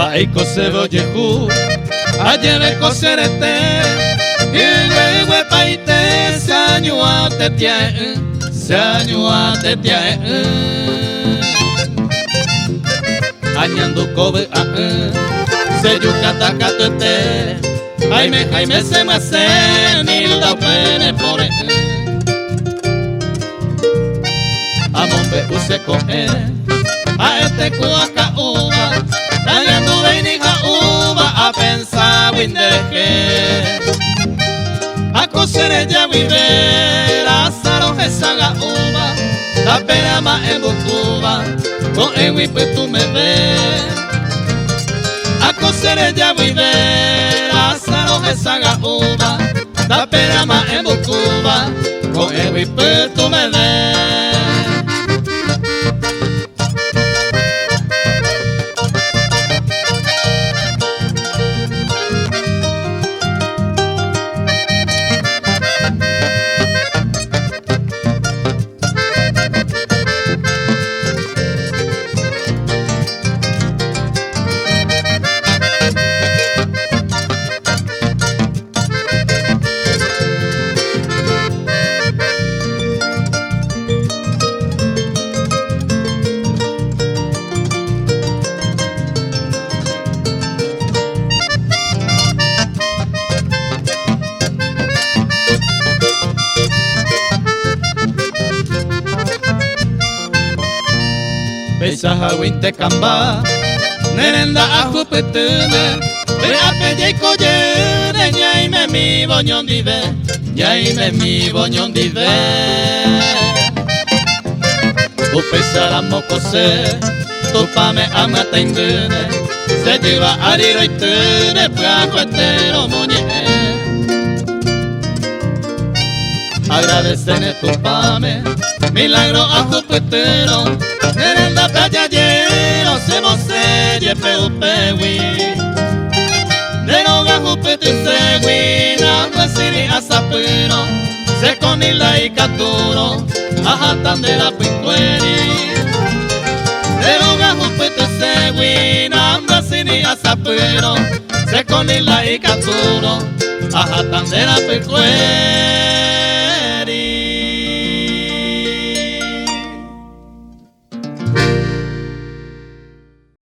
Ay kosebo yehu ayere koserete Iwe paite Seanyua tetiae Seanyua tetiae Añando kobe Seyukata katuete Jaime se me hace Nilda pene pore Amombe use coge A este kuaka uva Dañando veinija uva A pensar windereje A coser ella vivera Saroje saga uva La pena ma en bucuba Con el wipe tú me ves A coser ella vivera Saroje saga uva La pena ma en bucuba Con el wipe tú me ves Besaha winte kamba Nerenda ajupetune Beape yeiko yere Nyaime mi boñon dive Nyaime mi boñon dive Upesara mokose Tupame amata indune Se lleva ariro itune Puacuetero moñe Agradecene tupame Milagro ajupetero Nerenda playayero se mose yepe upewi Neroga jupete segui Nangwe siri asapiro Se conila y caturo Ajatan de la pintueri Neroga jupete segui Nangwe siri asapiro Se conila y caturo Ajatan de la pintueri